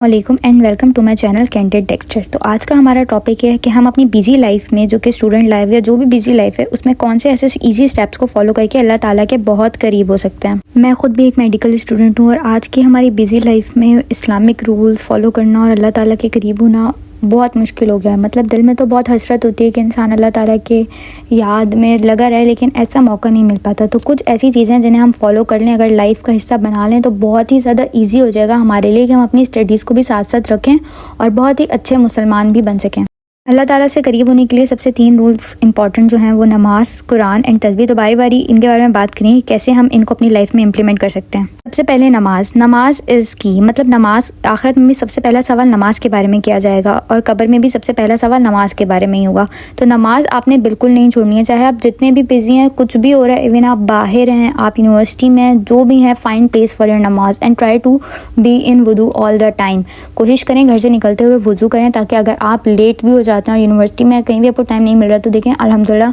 वालेकुम and welcome to my channel Candid Dexter. तो आज का हमारा टॉपिक ये है कि हम अपनी बिजी लाइफ में, जो कि स्टूडेंट लाइफ या जो भी बिजी लाइफ है, उसमें कौन से ऐसे इजी स्टेप्स को फॉलो करके अल्लाह ताला के बहुत करीब हो सकते हैं। मैं खुद भी एक मेडिकल स्टूडेंट हूँ और आज की हमारी बिजी लाइफ में इस्लामिक रूल्स फॉलो करना और अल्लाह ताला के करीब होना बहुत मुश्किल हो गया है। मतलब दिल में तो बहुत हसरत होती है कि इंसान अल्लाह ताला के याद में लगा रहे, लेकिन ऐसा मौका नहीं मिल पाता। तो कुछ ऐसी चीज़ें हैं जिन्हें हम फॉलो कर लें, अगर लाइफ का हिस्सा बना लें तो बहुत ही ज़्यादा इजी हो जाएगा हमारे लिए कि हम अपनी स्टडीज़ को भी साथ साथ रखें और बहुत ही अच्छे मुसलमान भी बन सकें। अल्लाह ताला से करीब होने के लिए सबसे 3 रूल्स इंपॉर्टेंट जो हैं वो नमाज, कुरान एंड तस्बीह। तो बारी बारी इनके बारे में बात करें कैसे हम इनको अपनी लाइफ में इम्प्लीमेंट कर सकते हैं। सबसे पहले नमाज इज़ की, मतलब नमाज आखिरत में भी सबसे पहला सवाल नमाज के बारे में किया जाएगा और कब्र में भी सबसे पहला सवाल नमाज के बारे में ही होगा। तो नमाज आपने बिल्कुल नहीं छोड़नी है, चाहे आप जितने भी बिजी हैं, कुछ भी हो रहा है, इवन आप बाहर हैं, आप यूनिवर्सिटी में, जो भी हैं, फाइंड प्लेस फॉर योर नमाज and try to be in वुदू ऑल द टाइम। कोशिश करें घर से निकलते हुए वुज़ू करें, ताकि अगर आप लेट भी हो जाते हैं और यूनिवर्सिटी में कहीं भी आपको टाइम नहीं मिल रहा तो देखें अल्हम्दुलिल्लाह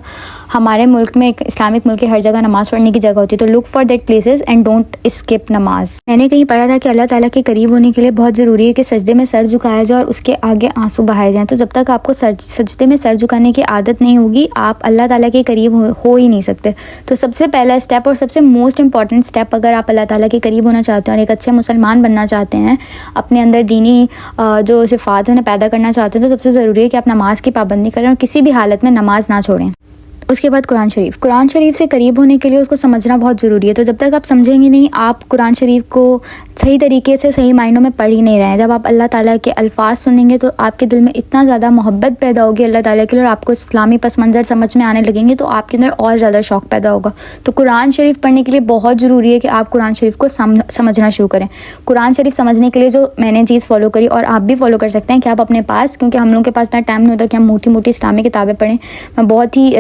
हमारे मुल्क में, एक इस्लामिक मुल्क है, हर जगह नमाज़ पढ़ने की जगह होती है। तो look for that places and don't skip नमाज। मैंने कहीं पढ़ा था कि अल्लाह ताला के करीब होने के लिए बहुत ज़रूरी है कि सजदे में सर झुकाया जाए और उसके आगे आंसू बहाए जाएँ। तो जब तक आपको सजदे में सर झुकाने की आदत नहीं होगी, आप अल्लाह ताला के करीब हो ही नहीं सकते। तो सबसे पहला स्टेप और सबसे मोस्ट इंपॉर्टेंट स्टेप, अगर आप अल्लाह ताला के करीब होना चाहते हैं और एक अच्छे मुसलमान बनना चाहते हैं, अपने अंदर दीनी जो सिफ़ात उन्हें पैदा करना चाहते हैं, तो सबसे ज़रूरी है कि आप नमाज की पाबंदी करें और किसी भी हालत में नमाज ना छोड़ें। उसके बाद कुरान शरीफ से करीब होने के लिए उसको समझना बहुत ज़रूरी है। तो जब तक आप समझेंगे नहीं, आप कुरान शरीफ को सही तरीके से, सही मायनों में पढ़ ही नहीं रहे हैं। जब आप अल्लाह ताला के अल्फाज सुनेंगे तो आपके दिल में इतना ज़्यादा मोहब्बत पैदा होगी अल्लाह ताला के लिए और आपको इस्लामी पस मंज़र समझ में आने लगेंगे, तो आपके अंदर और ज़्यादा शौक़ पैदा होगा। तो कुरान शरीफ पढ़ने के लिए बहुत ज़रूरी है कि आप कुरान शरीफ को समझना शुरू करें। कुरान शरीफ समझने के लिए जो मैंने चीज़ फॉलो करी और आप भी फॉलो कर सकते हैं कि आप अपने पास, क्योंकि हम लोगों के पास इतना टाइम नहीं होता कि हम मोटी मोटी इस्लामी किताबें पढ़ें। मैं बहुत ही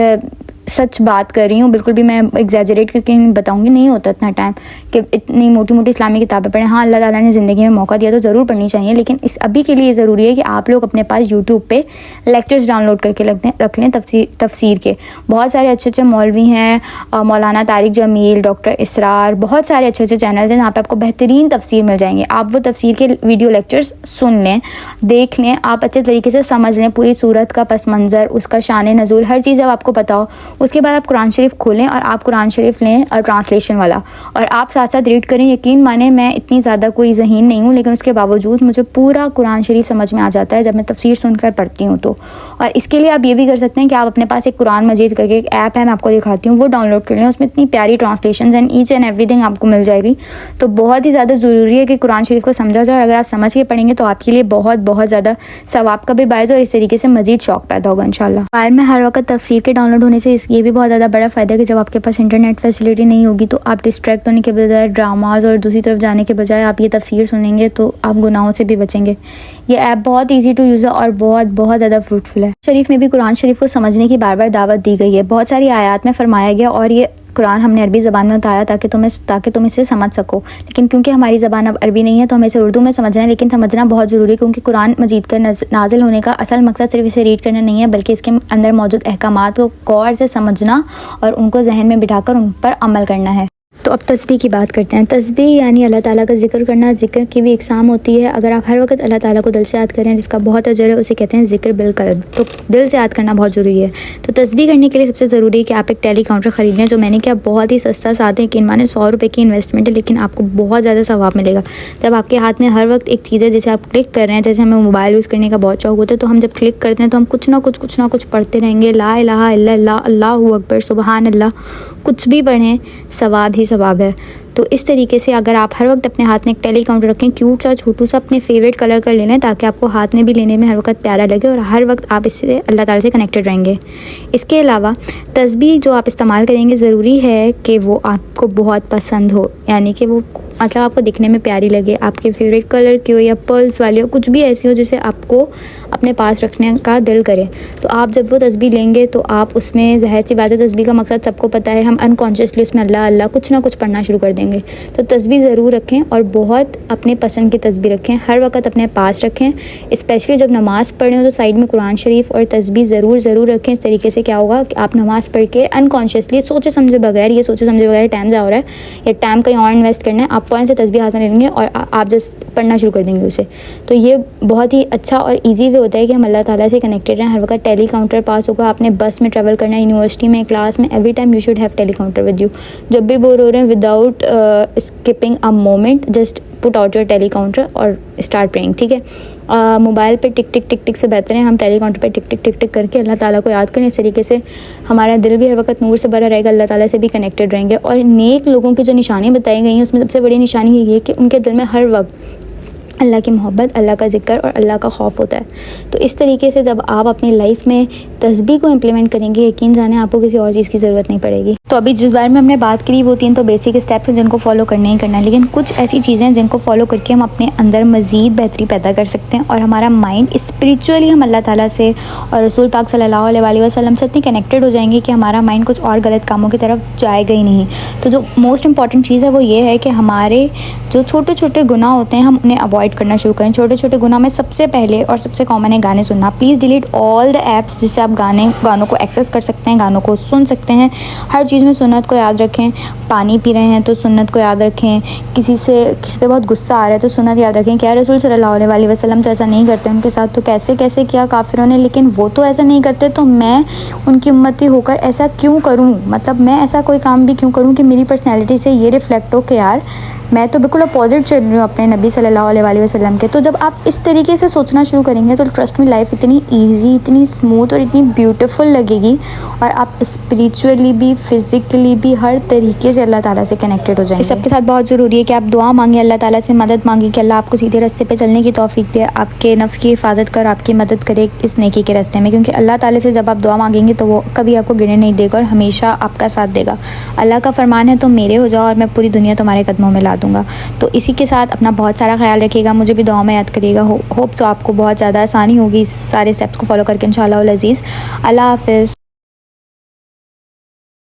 सच बात कर रही हूँ, बिल्कुल भी मैं एग्जैजरेट करके बताऊँगी, नहीं होता इतना टाइम कि इतनी मोटी मोटी इस्लामी किताबें पढ़ें। हाँ, अल्लाह ताला ने ज़िंदगी में मौका दिया तो ज़रूर पढ़नी चाहिए, लेकिन अभी के लिए ज़रूरी है कि आप लोग अपने पास यूट्यूब पे लेक्चर्स डाउनलोड करके रख लें तफसीर के। बहुत सारे अच्छे अच्छे मौलवी हैं, मौलाना तारिक जमील, डॉक्टर इसरार, बहुत सारे अच्छे अच्छे चैनल्स हैं जहाँ पर आपको बेहतरीन तफसीर मिल जाएंगे। आप वो तफसीर के वीडियो लेक्चर्स सुन लें, देख लें, आप अच्छे तरीके से समझ लें पूरी सूरत का पस मंज़र, उसका शान नज़ूल, हर चीज़ जब आपको पता हो, उसके बाद आप कुरान शरीफ खोलें और आप कुरान शरीफ लें और ट्रांसलेशन वाला, और आप साथ साथ रीड करें। यकीन माने, मैं इतनी ज़्यादा कोई ज़हीन नहीं हूँ, लेकिन उसके बावजूद मुझे पूरा कुरान शरीफ समझ में आ जाता है जब मैं तफसीर सुनकर पढ़ती हूँ। तो और इसके लिए आप ये भी कर सकते हैं कि आप अपने पास एक कुरान मजीद करके एक ऐप है, मैं आपको दिखाती हूँ, वो डाउनलोड कर लें। उसमें इतनी प्यारी translation and each and everything आपको मिल जाएगी। तो बहुत ही ज़्यादा ज़रूरी है कि कुरान शरीफ को समझा जाए, और अगर आप समझ के पढ़ेंगे तो आपके लिए बहुत बहुत ज़्यादा सवाब का भी बायस और इस तरीके से मजीद शौक़ पैदा होगा इंशाल्लाह। मोबाइल में हर वक्त तफसीर के डाउनलोड होने से ये भी बहुत ज़्यादा बड़ा फ़ायदा है कि जब आपके पास इंटरनेट फैसिलिटी नहीं होगी तो आप डिस्ट्रैक्ट होने के बजाय ड्रामाज और दूसरी तरफ जाने के बजाय आप ये तफसीर सुनेंगे तो आप गुनाहों से भी बचेंगे। ये ऐप बहुत ईजी टू यूज़ है और बहुत बहुत ज़्यादा फ्रूटफुल है। शरीफ में भी कुरान शरीफ को समझने की बार बार दावत दी गई है। बहुत सारी आयात में फरमाया गया और ये कुरान हमने अरबी ज़बान में उतारा ताकि तुम इसे समझ सको, लेकिन क्योंकि हमारी ज़बान अब अरबी नहीं है तो हमें इसे उर्दू में समझना है। लेकिन समझना बहुत ज़रूरी है, क्योंकि कुरान मजीद का नाजिल होने का असल मकसद सिर्फ इसे रीड करना नहीं है, बल्कि इसके अंदर मौजूद अहकामात को गौर से समझना और उनको जहन में बिठाकर उन पर अमल करना है। तो अब तस्बीह की बात करते हैं। तस्बीह यानी अल्लाह ताला का जिक्र करना। जिक्र की भी इकसाम होती है। अगर आप हर वक्त अल्लाह ताला को दिल से याद करें, जिसका बहुत अजर है, उसे कहते हैं जिक्र बिल कल्ब। तो दिल से याद करना बहुत ज़रूरी है। तो तस्बीह करने के लिए सबसे ज़रूरी है कि आप एक टेली काउंटर ख़रीद लें, जो मैंने किया, बहुत ही सस्ता साथ है कि माने 100 रुपये की इन्वेस्टमेंट है, लेकिन आपको बहुत ज़्यादा सवाब मिलेगा। जब आपके हाथ में हर वक्त एक चीज़ है जिसे आप क्लिक कर रहे हैं, जैसे हमें मोबाइल यूज़ करने का बहुत शौक होता है, तो हम जब क्लिक करते हैं तो हम कुछ ना कुछ पढ़ते रहेंगे। ला इलाहा इल्लल्लाह, अल्लाहु अकबर, सुबहान अल्लाह, कुछ भी पढ़ें सवाब ही सवाब है। तो इस तरीके से अगर आप हर वक्त अपने हाथ में एक टेली काउंटर रखें, क्यूट सा छोटू सा, अपने फेवरेट कलर का ले लें ताकि आपको हाथ में भी लेने में हर वक्त प्यारा लगे और हर वक्त आप इससे अल्लाह ताला से कनेक्टेड रहेंगे। इसके अलावा तस्बीह जो आप इस्तेमाल करेंगे, ज़रूरी है कि वो आपको बहुत पसंद हो, यानी कि वो मतलब आपको दिखने में प्यारी लगे, आपके फेवरेट कलर की हो या पर्ल्स वाली हो, कुछ भी ऐसी हो जिसे आपको अपने पास रखने का दिल करे। तो आप जब वो तस्बीह लेंगे तो आप उसमें, ज़ाहिर सी बात है, तस्बीह का मकसद सबको पता है, हम अनकॉन्शियसली उसमें अल्लाह अल्लाह कुछ ना कुछ पढ़ना शुरू कर देंगे। तो तस्बीह ज़रूर रखें और बहुत अपने पसंद की तस्बीह रखें, हर वक्त अपने पास रखें। स्पेशली जब नमाज़ पढ़ें तो साइड में कुरान शरीफ और तस्बीह ज़रूर रखें। इस तरीके से क्या होगा कि आप नमाज़ पढ़ के अनकॉन्शियसली, सोचे समझे बगैर टाइम ज़ाया हो रहा है या टाइम कहीं और इन्वेस्ट करना है, आप फ़ौरन से तस्बीह हाथ में ले लेंगे और आप जस्ट पढ़ना शुरू कर देंगे उसे। तो ये बहुत ही अच्छा और ईजी वे होता है कि हम अल्लाह ताला से कनेक्टेड रहें। हर वक्त टेली काउंटर पास होगा, आपने बस में ट्रैवल करना है, यूनिवर्सिटी में, क्लास में, every time you should have tally counter with you. जब भी बोर हो रहे हैं, without skipping a moment, just put out your tally counter और स्टार्ट प्रेइंग, ठीक है। मोबाइल पे टिक टिक टिक टिक से बेहतर है हम टेली काउंटर पे टिक टिक टिक टिक करके अल्लाह ताला को याद करें। इस तरीके से हमारा दिल भी हर वक्त नूर से भरा रहेगा, अल्लाह ताला से भी कनेक्टेड रहेंगे। और नेक लोगों की जो निशानी बताई गई हैं उसमें सबसे बड़ी निशानी ये है कि उनके दिल में हर वक्त अल्लाह की मोहब्बत, अल्लाह का ज़िक्र और अल्लाह का खौफ होता है। तो इस तरीके से जब आप अपनी लाइफ में तस्बीह को इम्प्लीमेंट करेंगे, यकीन जाने आपको किसी और चीज़ की ज़रूरत नहीं पड़ेगी। तो अभी जिस बारे में हमने बात करी वो 3 तो बेसिक स्टेप्स हैं जिनको फॉलो करना ही करना है, लेकिन कुछ ऐसी चीज़ें हैं जिनको फॉलो करके हम अपने अंदर मज़ीद बेहतरी पैदा कर सकते हैं और हमारा माइंड स्पिरिचुअली हम अल्लाह ताला से और रसूल पाक सल्लल्लाहु अलैहि वसल्लम से इतनी कनेक्टेड हो जाएंगे कि हमारा माइंड कुछ और गलत कामों की तरफ जाएगा ही नहीं। तो जो मोस्ट इंपॉर्टेंट चीज़ है वो ये है कि हमारे जो छोटे छोटे गुनाह होते हैं हम उन्हें अवॉइड करना शुरू करें। छोटे छोटे गुनाह में सबसे पहले और सबसे कॉमन है गाने सुनना। Please delete all the apps जिससे आप गानों को एक्सेस कर सकते हैं, गानों को सुन सकते हैं। हर चीज़ में सुन्नत को याद रखें। पानी पी रहे हैं तो सुन्नत को याद रखें। किसी पे बहुत गुस्सा आ रहा है तो सुन्नत याद रखें। क्या रसूल सल्लल्लाहु अलैहि वसल्लम तो ऐसा नहीं करते, उनके साथ तो कैसे कैसे किया काफिरों ने, लेकिन वो तो ऐसा नहीं करते तो मैं उनकी उम्मती होकर ऐसा क्यों करूँ, मतलब मैं ऐसा कोई काम भी क्यों करूँ कि मेरी पर्सनैलिटी से ये रिफ्लेक्ट हो कि यार मैं तो बिल्कुल अपोजिट चल रही हूँ अपने नबी सल्लल्लाहु अलैहि वसल्लम के। तो जब आप इस तरीके से सोचना शुरू करेंगे तो ट्रस्ट में लाइफ इतनी ईजी, इतनी स्मूथ और इतनी ब्यूटीफुल लगेगी और आप स्पिरिचुअली भी, फिज़िकली भी, हर तरीके से अल्लाह ताला से कनेक्टेड हो जाएंगे। इस सबके साथ बहुत ज़रूरी है कि आप दुआ मांगें, अल्लाह ताला से मदद मांगें कि अल्लाह आपको सीधे रास्ते पे चलने की तौफीक दे, आपके नफ्स की हिफाजत कर, आपकी मदद करे इस नेकी के रास्ते में। क्योंकि अल्लाह ताला से जब आप दुआ मांगेंगे तो वो कभी आपको गिरने नहीं देगा और हमेशा आपका साथ देगा। अल्लाह का फरमान है तो मेरे हो जाओ और मैं पूरी दुनिया तुम्हारे कदमों में ला दूँगा। तो इसी के साथ अपना बहुत सारा ख्याल रखिएगा, मुझे भी दुआ में याद करिएगा। होप सो आपको बहुत ज़्यादा आसानी होगी इस सारे स्टेप्स को फॉलो करके इंशाअल्लाह अज़ीज़। अल्लाह हाफ़िज़।